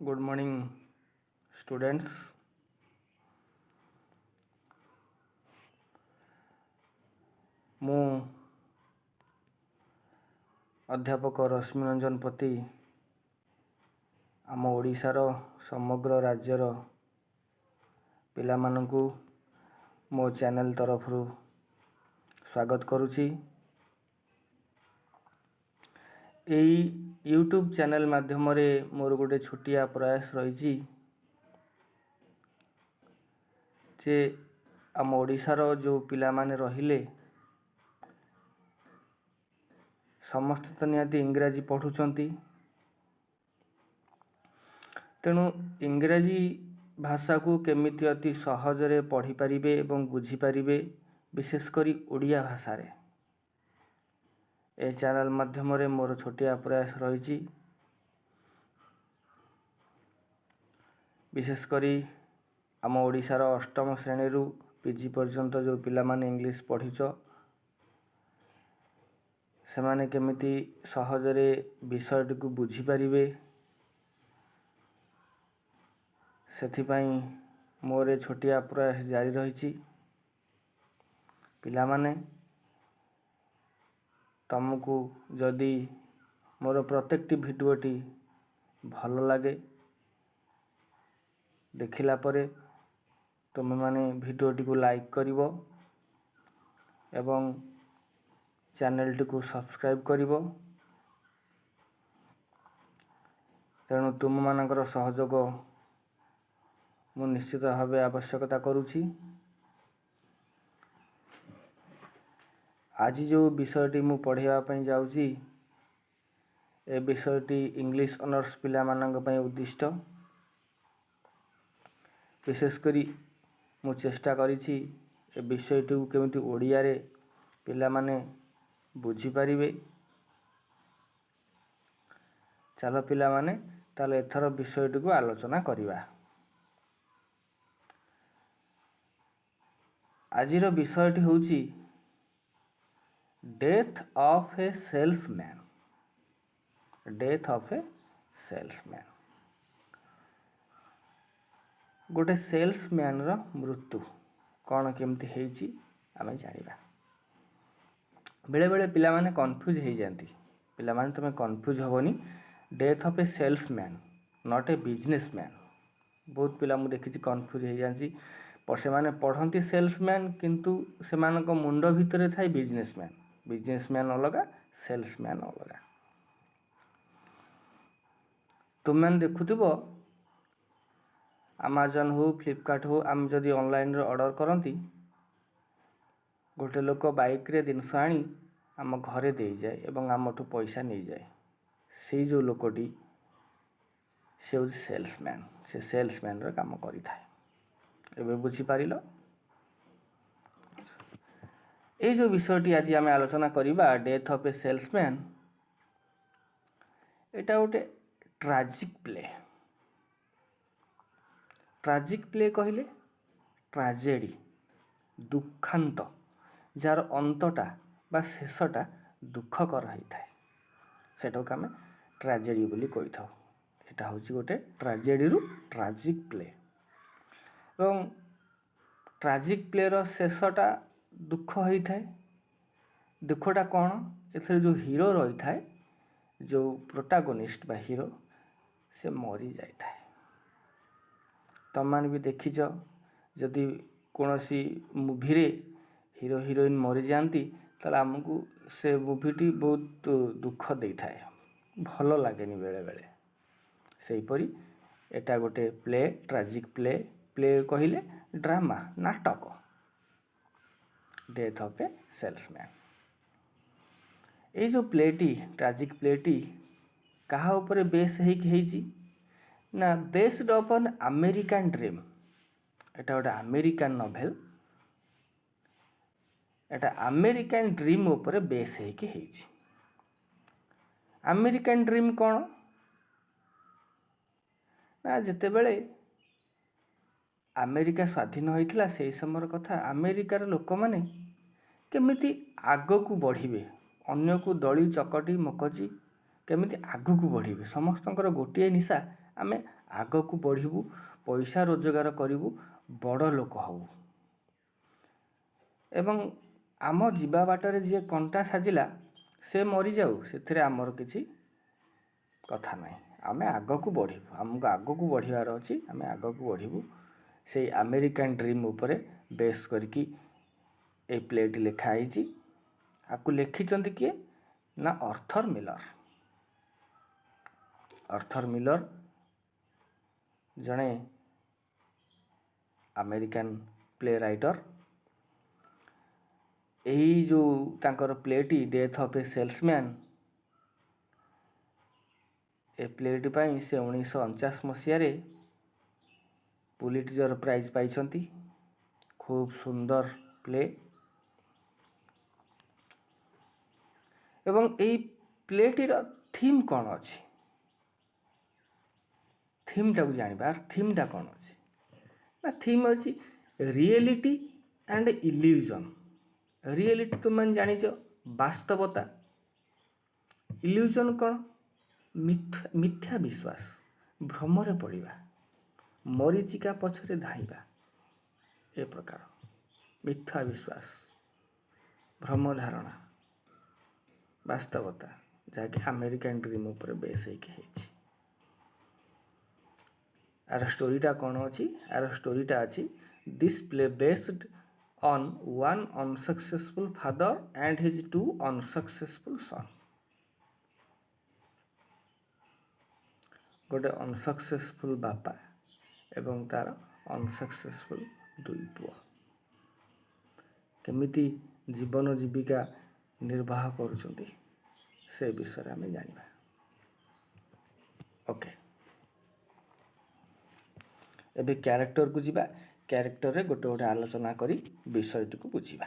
Good morning students. मु अध्यापक रश्मिरंजन पति आम ओडिशार समग्र राज्यर पिलामानंकु मो चैनल तरफ स्वागत करुछि। एई यूट्यूब चैनल माध्यम रे मोर गोटे छोटिया प्रयास रही जे आम ओडिशार जो पिला माने रहिले समस्त तो निहाती इंग्राजी पढ़ुचंती, तेणु इंग्राजी भाषा को केमिति अति सहजरे पढ़ी पारिबे एवं बुझी पारिबे, विशेषकर ओडिया भाषा रे ए चैनल माध्यम रे मोर छोटिया प्रयास रही। विशेषकर आम ओडिशार अष्टम श्रेणी रु पीजी पर्यंत जो पिला माने इंग्लिश पढ़िच से माने केमिति सहजरे विषयटी को बुझी पारिबे, सेथिपाई मोर छोटिया प्रयास जारी रही। पिला माने तुमको जदि मोर प्रत्येकटी भिडियोटी भल लगे देखिला परे तुम माने भिडियोटी को लाइक करिवो एवं चैनल टी को सब्सक्राइब करिवो। तेणु तुम मानकर सहयोग मु निश्चित भाव आवश्यकता करुछि। आज जो विषयटी मु पढ़ाइबा पई जाउछि ए विषयटी इंग्लिश ऑनर्स पिला मानक पई उद्दिष्ट। विशेषकर मु चेष्टा करिछि ए विषयटी को केमिति ओडिया रे पिला माने बुझी पारिबे। चलो पिला माने ताले एथर विषयटी को आलोचना करिबा। आजिर विषयटी होउछि death of a salesman. Death of a salesman, गोटे सेल्समैन रो मृत्यु कौन केमती हेची आमे जानिबा। बेले बेले पिला माने कंफ्यूज हो जाती। पिला माने तुम कंफ्यूज होबनी। Death of a salesman not a businessman. बहुत पिला मु देखी कंफ्यूज हो जाती। से माने पढ़ती सेल्समैन किंतु से मानक मुंड भितर थाई बिजनेसमैन। बिजनेसमैन अलगा, सेल्समैन अलगा। तुम मैंने देखुथिबो अमेजन हो फ्लिपकार्ट हो आम जदि ऑनलाइन रे ऑर्डर करती गोटे लोक बाइक रे जिनस आनी आम घरे दे जाए एवं आमठू पैसा नहीं जाए। से जो लोकटी से हूँ सेल्समैन। से सेल्समैन रे काम करि थाए। एबे बुझी पारिलो। ए जो विषयटी आज आम आलोचना करिबा डेथ ऑफ ए सेल्समैन, एटा गोटे ट्राजिक प्ले। ट्राजिक प्ले कहले ट्राजेडी, दुखांत, जार अंतटा बा शेषटा दुखकर होता है, सेटा को आम ट्राजेडी बोली कही था। यहाँ हूँ गोटे ट्राजेडी रु ट्राजिक प्ले। एवं ट्राजिक प्ले रो शेषटा दुख होता है। दुखटा कौन, एथरे जो हीरो रही थाए, जो प्रोटागोनिस्ट बा हीरो, से मरी जाता है। तुम मैंने भी देखीच जदि कौन सी मूवी रे हीरो हीरोइन मरी जाती ताले आमको से मूवीटी बहुत दुख दे थाए, भल लगे बेले बेले। सेहीपरि एटा गोटे प्ले, ट्राजिक प्ले। प्ले कहले ड्रामा, नाटक। डेथ ऑफ ए सेल्समैन, ये जो प्लेटी ट्राजिक प्लेटी कहा ऊपर बेस होईची ना, बेस्ड अपन अमेरिकन ड्रीम। एटा गोटे अमेरिकन नोवेल। एटा अमेरिकन ड्रीम ऊपर बेस होईची। अमेरिकन ड्रीम कौन ना, जिते बेले अमेरिका स्वाधीन होइथिला से समय कथा। अमेरिकार लोक माने केमिति आगो को बढ़िबे, अन्य को दली चकटी मकची केमिति आगो को बढ़िबे, समस्तंकर गोटे निशा आमे आगकू बढ़िबू, पैसा रोजगार करिबू, बड़ लोक हबू। एवं आम जीवा बाटरे जी कंटा साजिला से मरी जाऊ, से आमर किसी कथा ना। आमे आगकू बढ़िबू, आमको आगकू बढ़िबार अछि, आमे आगकू बढ़िबू। से अमेरिकन ड्रीम उपरे बेस करके ए प्लेटी लिखाई। आपको लिखिंट किए ना आर्थर मिलर। आर्थर मिलर जड़े अमेरिकन प्ले राइटर। यही जो तांकर प्लेटी डेथ ऑफ ए सेल्समैन, ए प्लेटी पाई से 1949 मसीह पुलिट्जर प्राइज पाई। खूब सुंदर प्ले। एवं यही प्लेटीर थीम कौन अच्छी, थीमटा को जानिबा। थीमटा कौन अच्छी ना, थीम अच्छी रियलिटी एंड इल्यूजन। रियलिटी तुम मैंने जानिच वास्तवता, इल्यूजन कौन मिथ्या विश्वास, भ्रमरे पड़ा, मरीचिका पछरे धाइबा, ए प्रकार मिथ्या विश्वास, भ्रम धारणा, वास्तवता जहाँकि अमेरिकन ड्रीम उपर बेस होइछि। आर स्टोरीटा कौन अच्छी, आर स्टोरीटा अच्छी this play based on one unsuccessful father and his 2 unsuccessful son. गोटे अनसक्सेसफुल बापा एवं तार अनसक्सेसफुल 2 पुओ केमिति जीवन जीविका निर्वाह करुछंती से विषय आम जानिबा। ओके, एबे कैरेक्टर को जीवा। कैरेक्टर रे गोटे गोटे आलोचना करी विषयटी को बुझीबा।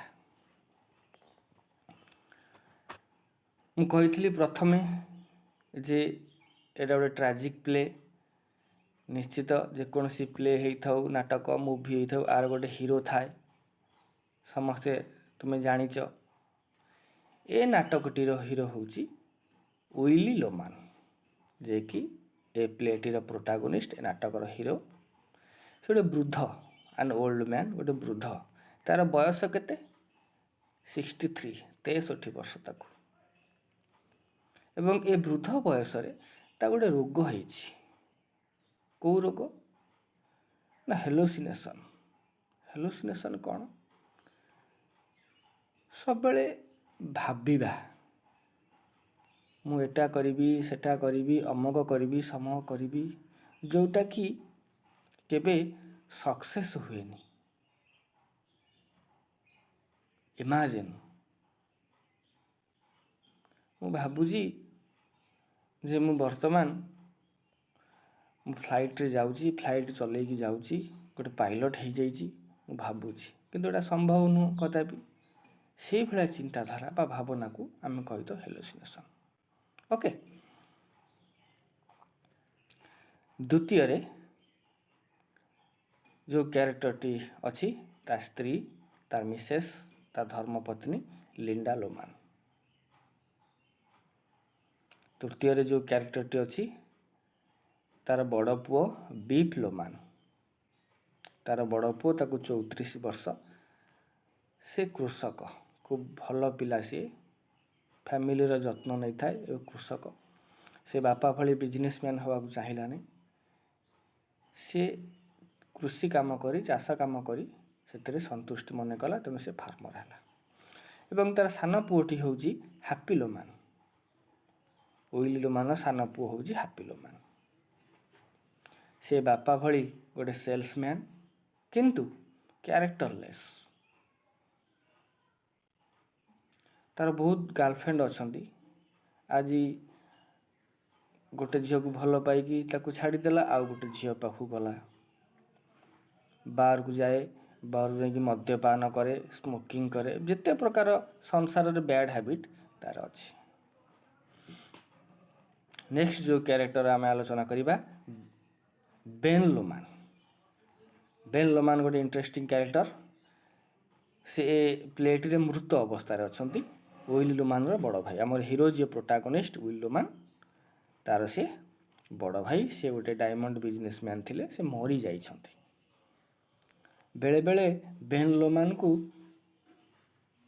मु कहितली प्रथमे जे एटा गोटे ट्राजिक प्ले। निश्चित जेकोसी प्ले होइथाउ, नाटक मूवी होइथाउ, आर गोटे हीरो थाए, समस्ते तुम्हें जानिच। ए नाटकटीर हीरो होउची विली लोमान, जे कि ए प्लेटीर प्रोटागोनिस्ट, ए नाटकर हीरो। से गोटे वृद्ध, एन ओल्ड मैन, गोटे वृद्ध। तार बयस केते 63, 63 वर्ष ताकू। एवं ए वृद्ध बयस रे ता गोटे रोग होइछि। कौ रोग ना हेलोसिनेशन। हेलोसिनेशन कौन, सब बेले भाबिबा, मु एटा करिबी, सेटा करिबी, अमक करिबी, समक करिबी, जोटा कि केबे सक्सेस हुएनी। इमेजिन मु भाबुजी जे मु वर्तमान मु फ्लाइट रे जाउची, फ्लाइट चलेकी जाउची, गोटे पायलट हो जाइची, मु भाबुची, किंतु एटा संभव नुह कदापि। से भला चिंताधारा बा भावना को आम कही तो हेलोसिनेशन। ओके, द्वितीय रे जो कैरेक्टरटी अच्छी ता स्त्री, तार मिसेस, ता धर्मपत्नी लिंडा लोमान। तृतीय रे जो कैरेक्टरटी अच्छी तार बड़ पुओ बीफ लोमान। तार बड़ पुओ ताकू 34 वर्ष। से कृषक, खूब भल पिला, सी फैमिली रो जत्न नहीं थाए। कृषक, से बापा भली बिजनेसमैन हवा को चाहिला नहीं। से कृषि काम करी, चाष काम करी से संतुष्टि मन कला, तेणु से फार्मर है। एवं तार सान पुओटी होउची हैप्पी लोमान। विली लोमान सान पुओ होउची हैप्पी लोमान। से बापा भली गोटे सेल्समैन, किंतु कैरेक्टरलेस। तार बहुत गर्लफ्रेंड अच्छी। आज गोटे झील को भल पाई ताकू छाड़देला, आउ गोटे झील पाखु गला, बार को जाए, बार जाकि मद्यपान करे, स्मोकिंग करे, जिते प्रकार संसार रे बैड हैबिट तार अच्छी। नेक्स्ट जो कैरेक्टर आम आलोचना करिबा बेन लोमान। बेन लोमान गोटे इंटरेस्टिंग कैरेक्टर। से प्लेटी रे मृत अवस्था अच्छी। विली लोमान रो बड़ भाई, आमर हीरो जी प्रोटागोनिस्ट विली लोमान, तार से बड़ भाई से गोटे डायमंड बिजनेसमैन थिले, से मरी जाइछन्ति। बेले बेले बेन लोमान को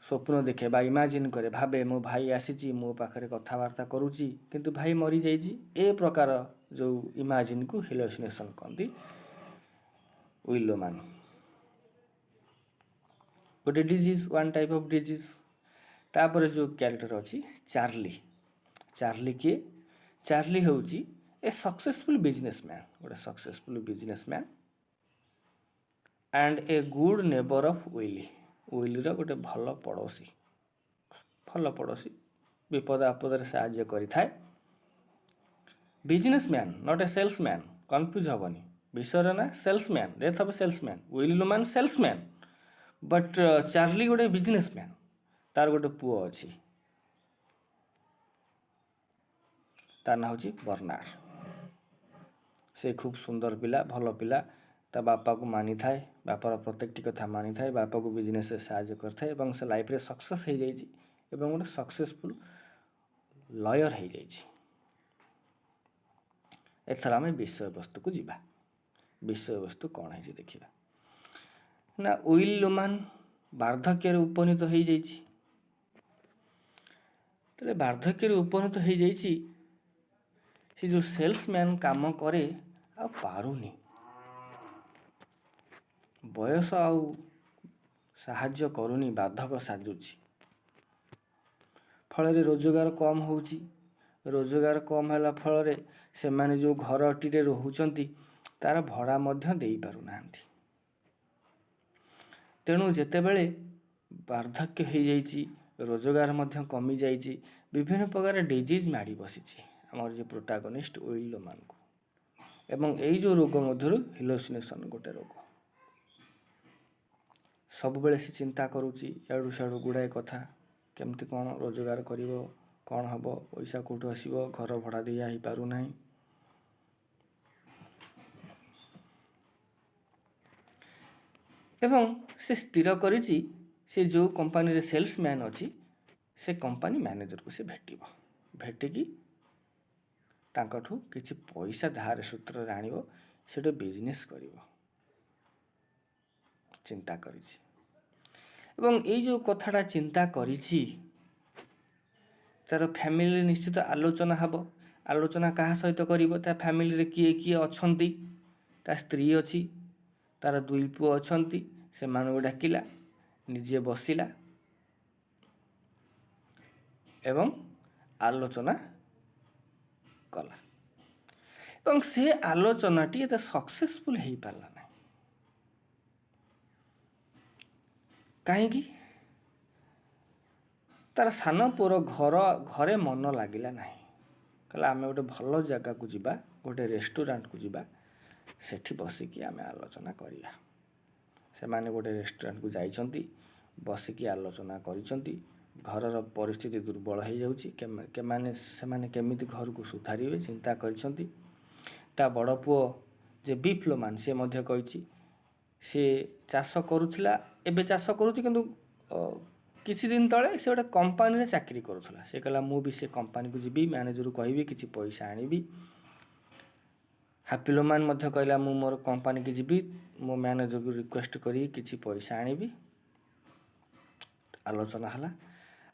स्वप्न देखे बा इमाजिन करे, भावे मो भाई आसी मो पाखे कथबार्ता करुच्ची किंतु भाई मरी जाइए। ए प्रकार जो इमाजिन को हेलुसिनेशन कहती विलोमान। गोटे disease, one type of disease. तापर जो कैरेक्टर अच्छी चार्ली। चार्ली किए? चार्ली हूँ ए सक्सेसफुल बिजनेसमैन, गोटे successful businessman and a good neighbour of Willy. विलीर गोटे भल पड़ोसी, विपद आपद साहाय्य करिथाए। Businessman not a salesman, confuse हेनी विषय ना। Salesman, death of salesman, Willy Loman salesman, but Charlie गोटे बिजनेसमैन। तार गोटे पुओ अच्छी, तार ना हूँ बर्नार्ड। से खूब सुंदर पिला, भल पिला, ता बापा को मानी थाए, बापार प्रत्येकटी कथा मानी थाए, बापा को बिजनेस साहाय्य करथाए एवं से लाइफ रे सक्सेस हो जाइए एवं गोटे सक्सेसफुल लॉयर हो जाइए। एथर आम विषय वस्तु को जीवा। विषय वस्तु कौन है देखा ना। विल लोमान वार्धक्य उपनीत हो जाइए। वार्धक्य उपनीत हो जाइए, से जो सेल्समैन काम करे आ पारुनी, बयस आउ साहाय्य करूनी, बाधक साजुची। फल रोजगार कम होची, रोजगार कम है फल से माने जो घरटी रोचंती तार भड़ा मध्य दे पारु नांती। तेणु जेतेबेले वार्धक्य हो जाइए, रोजगार मध्य कमी जाइए, विभिन्न प्रकार डिजीज माड़ी बसीची आमर जो प्रोटागनिस्ट विल लोमान को। एवं यही जो रोग मध्य हेलुसिनेशन गोटे रोग। सब बेले से चिंता करुच्ची याडू सियाडू गुड़ाए कथा, केमती कौन रोजगार करिवो, कौन हम पैसा कौटू आसो, घर भड़ा दिया ही पारु नहीं। एवं से स्थिर करिची से जो कंपनी रे सेल्समैन अच्छी से कंपनी मैनेजर को से भेटिबो, भेटिकी तांकठू किछि पैसा धार सूत्र आनिबो, सेटा बिजनेस करिवो चिंता करिछि। एवं ये जो कथाटा चिंता करिछि तार फैमिली निश्चित आलोचना हब। आलोचना कहा सहित करिवो? ता फैमिली रे किए किए अछंती, ता स्त्री अच्छी, तार दुई पुओ अछंती, से मानू डाकिला, निजे बसिला एवं आलोचना कला। एवं से आलोचनाटी एत सक्सेसफुल हो पारला ना। कहीं तार सान पुअर घरे मन लगिला नहीं। कहला आम गोटे भल जगह को जीवा, गोटे रेस्टोरेंट को जीवा, सेठी बसिकी आम आलोचना करिया। से माने गोटे रेस्टोरेंट को जाइछंती, बसिकी आलोचना करिछंती, घरर परिस्थिति दुर्बल हो जाउची, से माने केमिति घर को सुधारिवे चिंता करिछंती। ता बड़ पुओ जे बीफ लोमान से मध्य कहिछि से चाष करुथिला, एबे चाष करुछि किंतु किछि दिन तले से गोटे कंपनी रे चाकरी करुथिला। से कहला मु भी से कंपनी को जीबी, मैनेजर को कहबी किछि पैसा आनिबी। हैप्पी लोमान मध्य कहला मु मोर कंपनी की जीबी, मो मैनेजर को रिक्वेस्ट करी किछि पैसा आनिबी। आलोचना हला।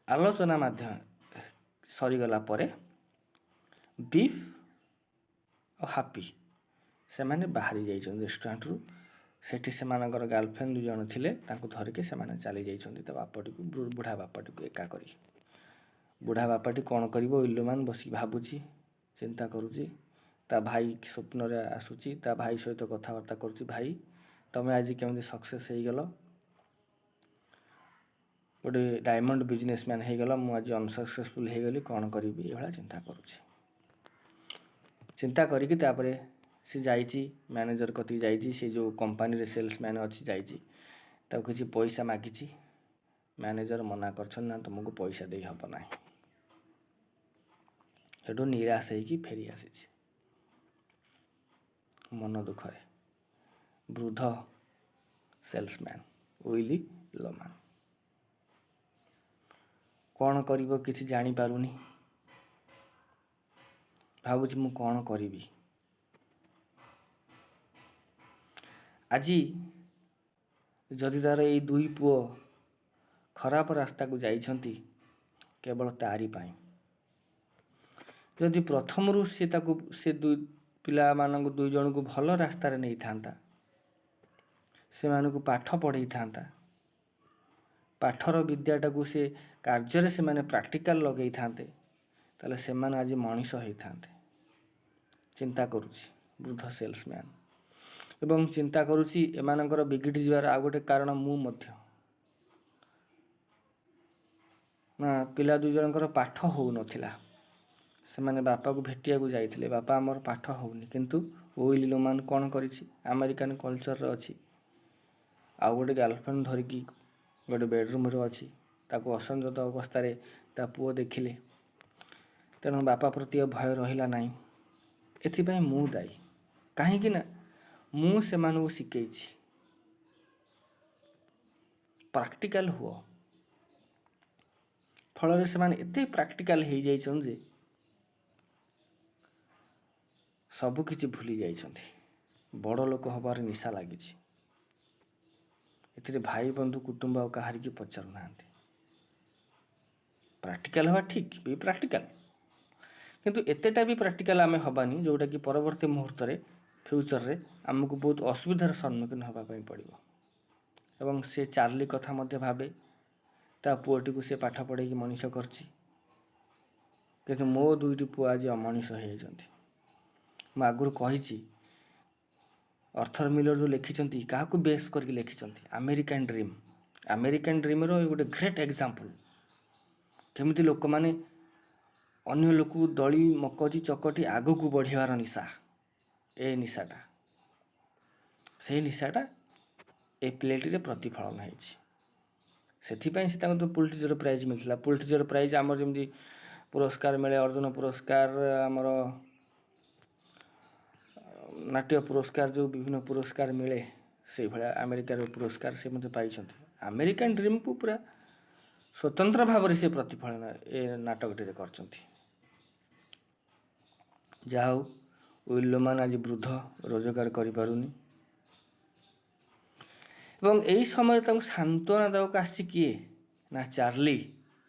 आलोचना मध्य सरीगला परे बीफ और हैप्पी से माने बाहरी जाइछन रेस्टोरेंट रु। सेठी से मानकर गर्लफ्रेंड दु जण थिले, तांको धरिके से माने चली जाइछन्ती ता बापाटी को, बुढ़ा बापाटी को एका करी। बुढ़ा बापाटी कौन करिवो इल्लुमान बसी भाबुची, चिंता करुची। ता भाई स्वप्न रे आसुची, ता भाई सहित कथबार्ता करुची, भाई तमे आज केमती सक्सेस हो गल, गोटे डायमंड बिजनेसमैन हो गल, मु आज अनसक्सेसफुल हो गली, कौन करी ये भाया चिंता करुची। चिंता करिकी तापरे से जाइची मैनेजर कति जाइची, से जो कंपनी रे सेल्समैन अच्छी जाइची, ताको किछि पैसा मागिची। मैनेजर मना करछन ना तुमको पैसा दे हब ना। एटो निराश होइकी फेरी आसीची मन दुखरे। वृद्ध सेल्समैन विली लोमान कौन करिवो किछि जानी पारुनी, भाबुची मु कौन करिवि। ଆଜି ଯଦି ତାର ଏଇ ଦୁଇ ପୁଅ ଖରାପ ରାସ୍ତାକୁ ଯାଇଛନ୍ତି କେବଳ ତାରି ପାଇଁ। ଯଦି ପ୍ରଥମରୁ ସେ ପିଲାମାନଙ୍କୁ ଦୁଇ ଜଣଙ୍କୁ ଭଲ ରାସ୍ତାରେ ନେଇଥାନ୍ତା, ସେମାନଙ୍କୁ ପାଠ ପଢ଼େଇଥାନ୍ତା, ପାଠର ବିଦ୍ୟାଟାକୁ ସେ କାର୍ଯ୍ୟରେ ସେମାନେ ପ୍ରାକ୍ଟିକାଲ ଲଗେଇଥାନ୍ତେ, ତାହେଲେ ସେମାନେ ଆଜି ମଣିଷ ହେଇଥାନ୍ତେ। ଚିନ୍ତା କରୁଛି ବୃଦ୍ଧ ସେଲ୍ସମ୍ୟାନ୍। ଏବଂ ଚିନ୍ତା କରୁଛି ଏମାନଙ୍କର ବିଗିଡ଼ି ଯିବାର ଆଉ ଗୋଟେ କାରଣ ମୁଁ ମଧ୍ୟ। ନା, ପିଲା ଦୁଇ ଜଣଙ୍କର ପାଠ ହେଉନଥିଲା। ସେମାନେ ବାପାକୁ ଭେଟିବାକୁ ଯାଇଥିଲେ, ବାପା ଆମର ପାଠ ହେଉନି। କିନ୍ତୁ ଉଇଲ୍ ଲୋମାନ କ'ଣ କରିଛି, ଆମେରିକାନ କଲଚରରେ ଅଛି, ଆଉ ଗୋଟେ ଗାର୍ଲଫ୍ରେଣ୍ଡ ଧରିକି ଗୋଟେ ବେଡ଼ରୁମ୍ରେ ଅଛି। ତାକୁ ଅସଂଯତ ଅବସ୍ଥାରେ ତା ପୁଅ ଦେଖିଲେ, ତେଣୁ ବାପା ପ୍ରତି ଭୟ ରହିଲା ନାହିଁ। ଏଥିପାଇଁ ମୁଁ ଦାୟୀ। କାହିଁକି ନା ମୁଁ ସେମାନଙ୍କୁ ଶିଖେଇଛି ପ୍ରାକ୍ଟିକାଲ ହୁଅ। ଫଳରେ ସେମାନେ ଏତେ ପ୍ରାକ୍ଟିକାଲ ହେଇଯାଇଛନ୍ତି ଯେ ସବୁକିଛି ଭୁଲି ଯାଇଛନ୍ତି। ବଡ଼ ଲୋକ ହେବାର ନିଶା ଲାଗିଛି। ଏଥିରେ ଭାଇ ବନ୍ଧୁ କୁଟୁମ୍ବ ଆଉ କାହାରିକି ପଚାରୁନାହାନ୍ତି। ପ୍ରାକ୍ଟିକାଲ ହେବା ଠିକ୍, ବି ପ୍ରାକ୍ଟିକାଲ, କିନ୍ତୁ ଏତେଟା ବି ପ୍ରାକ୍ଟିକାଲ ଆମେ ହେବାନି ଯେଉଁଟାକି ପରବର୍ତ୍ତୀ ମୁହୂର୍ତ୍ତରେ ଫ୍ୟୁଚରରେ ଆମକୁ ବହୁତ ଅସୁବିଧାର ସମ୍ମୁଖୀନ ହେବା ପାଇଁ ପଡ଼ିବ। ଏବଂ ସେ ଚାର୍ଲି କଥା ମଧ୍ୟ ଭାବେ। ତା ପୁଅଟିକୁ ସେ ପାଠ ପଢ଼େଇକି ମଣିଷ କରିଛି, କିନ୍ତୁ ମୋ ଦୁଇଟି ପୁଅ ଆଜି ଅମଣିଷ ହେଇଯାଇଛନ୍ତି। ମୁଁ ଆଗରୁ କହିଛି, ଅର୍ଥର ମିଲର ଯେଉଁ ଲେଖିଛନ୍ତି, କାହାକୁ ବେସ୍ କରିକି ଲେଖିଛନ୍ତି? American dream. ଆମେରିକାନ୍ ଡ୍ରିମ୍ର ଗୋଟେ ଗ୍ରେଟ୍ ଏକ୍ଜାମ୍ପଲ୍। କେମିତି ଲୋକମାନେ ଅନ୍ୟ ଲୋକକୁ ଦଳି ମକଜି ଚକଟି ଆଗକୁ ବଢ଼ିବାର ନିଶା, ଏ ନିଶାଟା, ସେଇ ନିଶାଟା ଏ ପ୍ଲେଟିରେ ପ୍ରତିଫଳନ ହେଇଛି। ସେଥିପାଇଁ ସେ ତାଙ୍କୁ ପୁଲିଟଜର ପ୍ରାଇଜ୍ ମିଳିଥିଲା। ପୁଲିଟଜର ପ୍ରାଇଜ୍ ଆମର ଯେମିତି ପୁରସ୍କାର ମିଳେ, ଅର୍ଜୁନ ପୁରସ୍କାର, ଆମର ନାଟ୍ୟ ପୁରସ୍କାର, ଯେଉଁ ବିଭିନ୍ନ ପୁରସ୍କାର ମିଳେ, ସେଇଭଳିଆ ଆମେରିକାର ପୁରସ୍କାର ସେ ମଧ୍ୟ ପାଇଛନ୍ତି। ଆମେରିକାନ୍ ଡ୍ରିମ୍କୁ ପୁରା ସ୍ୱତନ୍ତ୍ର ଭାବରେ ସେ ପ୍ରତିଫଳନ ଏ ନାଟକଟିରେ କରିଛନ୍ତି। ଯାହା ହଉ, ଉଇଲ୍ ଲୋମାନ ଆଜି ବୃଦ୍ଧ, ରୋଜଗାର କରିପାରୁନି। ଏବଂ ଏହି ସମୟରେ ତାଙ୍କୁ ସାନ୍ତ୍ୱନା ଦେବାକୁ ଆସିଛି କିଏ? ନା ଚାର୍ଲି।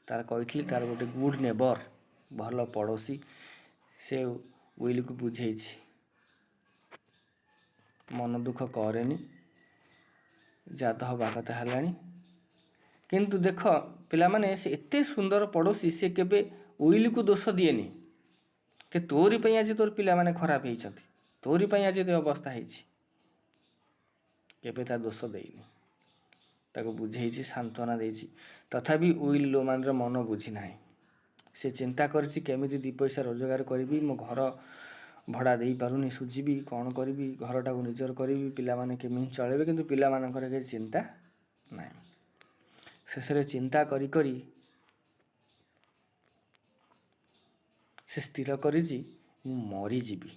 ତାର କହିଥିଲି ତାର ଗୋଟେ ଗୁଡ୍ ନେବର, ଭଲ ପଡ଼ୋଶୀ। ସେ ଉଇଲ୍କୁ ବୁଝେଇଛି, ମନ ଦୁଃଖ କରେନି, ଯାହା ତ ହେବା କଥା ହେଲାଣି। କିନ୍ତୁ ଦେଖ ପିଲାମାନେ, ସେ ଏତେ ସୁନ୍ଦର ପଡ଼ୋଶୀ, ସେ କେବେ ଉଇଲ୍କୁ ଦୋଷ ଦିଏନି କି ତୋରି ପାଇଁ ଆଜି ତୋର ପିଲାମାନେ ଖରାପ ହେଇଛନ୍ତି, ତୋରି ପାଇଁ ଆଜି ଏ ଅବସ୍ଥା ହେଇଛି। କେବେ ତା ଦୋଷ ଦେଇନି, ତାକୁ ବୁଝେଇଛି, ସାନ୍ତ୍ୱନା ଦେଇଛି। ତଥାପି ଉଇଲ୍ ଲୋମାନର ମନ ବୁଝି ନାହିଁ। ସେ ଚିନ୍ତା କରିଛି କେମିତି ଦୁଇ ପଇସା ରୋଜଗାର କରିବି, ମୋ ଘର ଭଡ଼ା ଦେଇପାରୁନି, ସୁଝିବି, କ'ଣ କରିବି, ଘରଟାକୁ ନିଜର କରିବି, ପିଲାମାନେ କେମିତି ଚଳେଇବେ। କିନ୍ତୁ ପିଲାମାନଙ୍କର କିଛି ଚିନ୍ତା ନାହିଁ। ଶେଷରେ ଚିନ୍ତା କରି କରି ସେ ସ୍ଥିର କରିଛି, ମୁଁ ମରିଯିବି।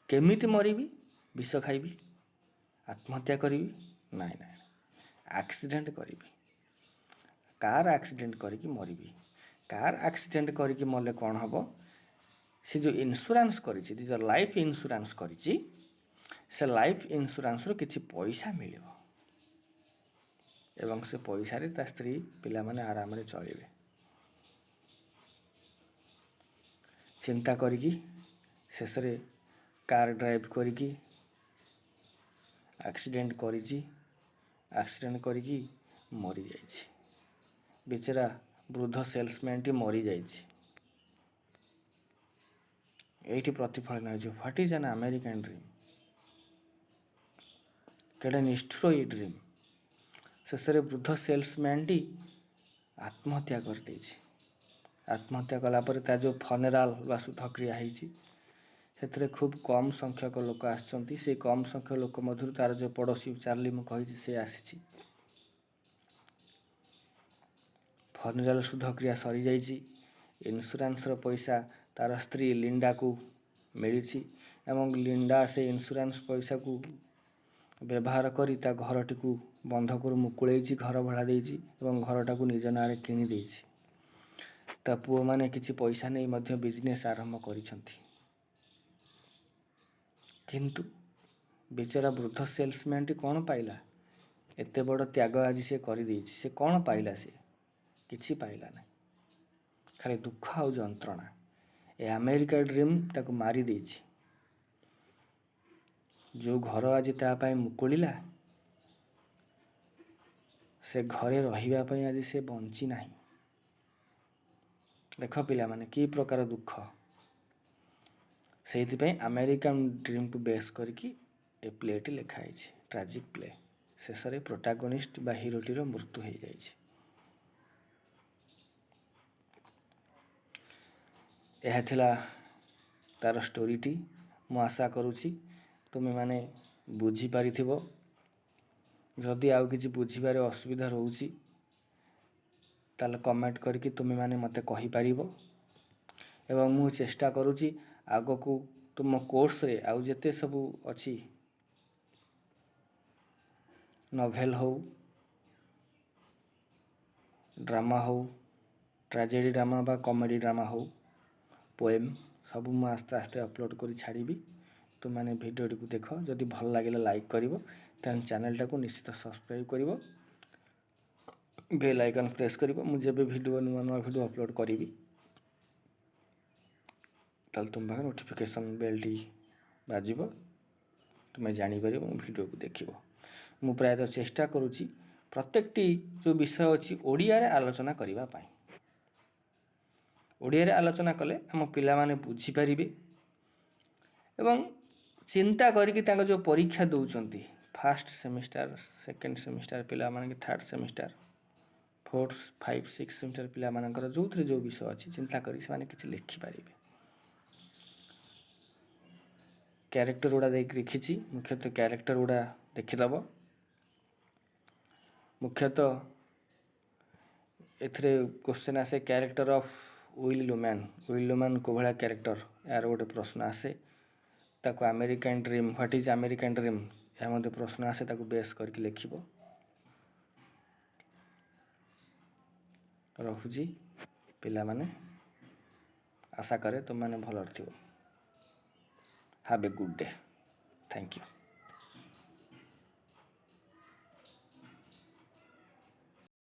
କେମିତି ମରିବି? ବିଷ ଖାଇବି? ଆତ୍ମହତ୍ୟା କରିବି? ନାଇଁ, ଆକ୍ସିଡେଣ୍ଟ କରିବି। କାର୍ ଆକ୍ସିଡେଣ୍ଟ କରିକି ମରିବି। କାର୍ ଆକ୍ସିଡେଣ୍ଟ କରିକି ମଲେ କ'ଣ ହେବ? ସେ ଯେଉଁ ଇନ୍ସୁରାନ୍ସ କରିଛି, ଯେଉଁ ଲାଇଫ୍ ଇନ୍ସୁରାନ୍ସ କରିଛି, ସେ ଲାଇଫ୍ ଇନ୍ସୁରାନ୍ସରୁ କିଛି ପଇସା ମିଳିବ ଏବଂ ସେ ପଇସାରେ ତା ସ୍ତ୍ରୀ ପିଲାମାନେ ଆରାମରେ ଚଳିବେ। ଚିନ୍ତା କରିକି ଶେଷରେ କାର୍ ଡ୍ରାଇଭ୍ କରିକି ଆକ୍ସିଡେଣ୍ଟ କରିଛି। ଆକ୍ସିଡେଣ୍ଟ କରିକି ମରିଯାଇଛି। ବିଚରା ବୃଦ୍ଧ ସେଲ୍ସମ୍ୟାନ୍ଟି ମରିଯାଇଛି। ଏଇଠି ପ୍ରତିଫଳନ ହେଉଛି, what is an American dream. କେଡ଼େ ନିଷ୍ଠୁର ଏଇ ଡ୍ରିମ୍। ଶେଷରେ ବୃଦ୍ଧ ସେଲ୍ସମ୍ୟାନ୍ଟି ଆତ୍ମହତ୍ୟା କରିଦେଇଛି। ଆତ୍ମହତ୍ୟା କଲା ପରେ ତା ଯେଉଁ ଫନେରାଲ୍ ବା ଶୁଦ୍ଧକ୍ରିୟା ହେଇଛି, ସେଥିରେ ଖୁବ୍ କମ୍ ସଂଖ୍ୟକ ଲୋକ ଆସିଛନ୍ତି। ସେଇ କମ୍ ସଂଖ୍ୟକ ଲୋକ ମଧ୍ୟରୁ ତାର ଯେଉଁ ପଡ଼ୋଶୀ ଚାର୍ଲି ମୁଁ କହିଛି, ସେ ଆସିଛି। ଫନେରାଲ୍ ଶୁଦ୍ଧକ୍ରିୟା ସରିଯାଇଛି। ଇନ୍ସୁରାନ୍ସର ପଇସା ତାର ସ୍ତ୍ରୀ ଲିଣ୍ଡାକୁ ମିଳିଛି ଏବଂ ଲିଣ୍ଡା ସେ ଇନ୍ସୁରାନ୍ସ ପଇସାକୁ ବ୍ୟବହାର କରି ତା ଘରଟିକୁ ବନ୍ଧକରୁ ମୁକୁଳେଇଛି, ଘର ଭଡ଼ା ଦେଇଛି ଏବଂ ଘରଟାକୁ ନିଜ ନାଁରେ କିଣି ଦେଇଛି। ତା ପୁଅମାନେ କିଛି ପଇସା ନେଇ ମଧ୍ୟ ବିଜନେସ୍ ଆରମ୍ଭ କରିଛନ୍ତି। କିନ୍ତୁ ବିଚରା ବୃଦ୍ଧ ସେଲ୍ସମ୍ୟାନ୍ଟି କ'ଣ ପାଇଲା? ଏତେ ବଡ଼ ତ୍ୟାଗ ଆଜି ସେ କରିଦେଇଛି, ସେ କ'ଣ ପାଇଲା? ସେ କିଛି ପାଇଲା ନାହିଁ, ଖାଲି ଦୁଃଖ ଆଉ ଯନ୍ତ୍ରଣା। ଏ ଆମେରିକା ଡ୍ରିମ୍ ତାକୁ ମାରି ଦେଇଛି। ଯେଉଁ ଘର ଆଜି ତା ପାଇଁ ମୁକୁଳିଲା, ସେ ଘରେ ରହିବା ପାଇଁ ଆଜି ସେ ବଞ୍ଚି ନାହିଁ। ଦେଖ ପିଲାମାନେ, କି ପ୍ରକାର ଦୁଃଖ। ସେଇଥିପାଇଁ ଆମେରିକାନ୍ ଡ୍ରିମ୍କୁ ବେସ୍ କରିକି ଏ ପ୍ଲେଟି ଲେଖା ହେଇଛି, ଟ୍ରାଜିକ୍ ପ୍ଲେ। ଶେଷରେ ପ୍ରୋଟାଗନିଷ୍ଟ ବା ହିରୋଟିର ମୃତ୍ୟୁ ହୋଇଯାଇଛି। ଏହା ଥିଲା ତା'ର ଷ୍ଟୋରିଟି। ମୁଁ ଆଶା କରୁଛି ତୁମେମାନେ ବୁଝିପାରିଥିବ। ଯଦି ଆଉ କିଛି ବୁଝିବାରେ ଅସୁବିଧା ରହୁଛି ତାହେଲେ କମେଣ୍ଟ କରିକି ତୁମେମାନେ ମୋତେ କହିପାରିବ। ଏବଂ ମୁଁ ଚେଷ୍ଟା କରୁଛି ଆଗକୁ ତୁମ କୋର୍ସରେ ଆଉ ଯେତେ ସବୁ ଅଛି, ନଭେଲ୍ ହଉ, ଡ୍ରାମା ହଉ, ଟ୍ରାଜେଡ଼ି ଡ୍ରାମା ବା କମେଡ଼ି ଡ୍ରାମା ହଉ, ପୋଏମ୍, ସବୁ ମୁଁ ଆସ୍ତେ ଆସ୍ତେ ଅପଲୋଡ଼ କରି ଛାଡ଼ିବି। ତୁମମାନେ ଭିଡ଼ିଓଟିକୁ ଦେଖ। ଯଦି ଭଲ ଲାଗିଲା ଲାଇକ୍ କରିବ, ତାହେଲେ ଚ୍ୟାନେଲଟାକୁ ନିଶ୍ଚିତ ସବସ୍କ୍ରାଇବ୍ କରିବ, ବେଲ୍ ଆଇକନ୍ ପ୍ରେସ୍ କରିବ। ମୁଁ ଯେବେ ଭିଡ଼ିଓ ନୂଆ ନୂଆ ଭିଡ଼ିଓ ଅପଲୋଡ଼ କରିବି ତାହେଲେ ତୁମ ପାଖରେ ନୋଟିଫିକେସନ୍ ବେଲ୍ଟି ବାଜିବ, ତୁମେ ଜାଣିପାରିବ ମୋ ଭିଡ଼ିଓକୁ ଦେଖିବ। ମୁଁ ପ୍ରାୟତଃ ଚେଷ୍ଟା କରୁଛି ପ୍ରତ୍ୟେକଟି ଯେଉଁ ବିଷୟ ଅଛି ଓଡ଼ିଆରେ ଆଲୋଚନା କରିବା ପାଇଁ। ଓଡ଼ିଆରେ ଆଲୋଚନା କଲେ ଆମ ପିଲାମାନେ ବୁଝିପାରିବେ ଏବଂ ଚିନ୍ତା କରିକି ତାଙ୍କ ଯେଉଁ ପରୀକ୍ଷା ଦେଉଛନ୍ତି, ଫାର୍ଷ୍ଟ ସେମିଷ୍ଟାର, ସେକେଣ୍ଡ ସେମିଷ୍ଟାର ପିଲାମାନେ, କି ଥାର୍ଡ଼ ସେମିଷ୍ଟାର, 4, 5, 6 ସେମିଷ୍ଟାର ପିଲାମାନଙ୍କର ଯେଉଁଥିରେ ଯେଉଁ ବିଷୟ ଅଛି ଚିନ୍ତା କରି ସେମାନେ କିଛି ଲେଖିପାରିବେ। କ୍ୟାରେକ୍ଟର ଗୁଡ଼ା ଦେଇକି ଲେଖିଛି, ମୁଖ୍ୟତଃ କ୍ୟାରେକ୍ଟର ଗୁଡ଼ା ଦେଖିଦେବ। ମୁଖ୍ୟତଃ ଏଥିରେ କ୍ୱେଶ୍ଚନ୍ ଆସେ କ୍ୟାରେକ୍ଟର ଅଫ୍ ୱିଲ୍ ଲୁମ୍ୟାନ୍। ୱିଲ୍ ଲୁମ୍ୟାନ୍ କେଉଁ ଭଳିଆ କ୍ୟାରେକ୍ଟର, ଏହାର ଗୋଟେ ପ୍ରଶ୍ନ ଆସେ। ତାକୁ American dream, what is American dream, ଏହା ମଧ୍ୟ ପ୍ରଶ୍ନ ଆସେ, ତାକୁ ବେସ୍ କରିକି ଲେଖିବ। ରହୁଛି ପିଲାମାନେ, ଆଶା କରେ ତୁମମାନେ ଭଲରେ ଥିବ। Have a good day. Thank you.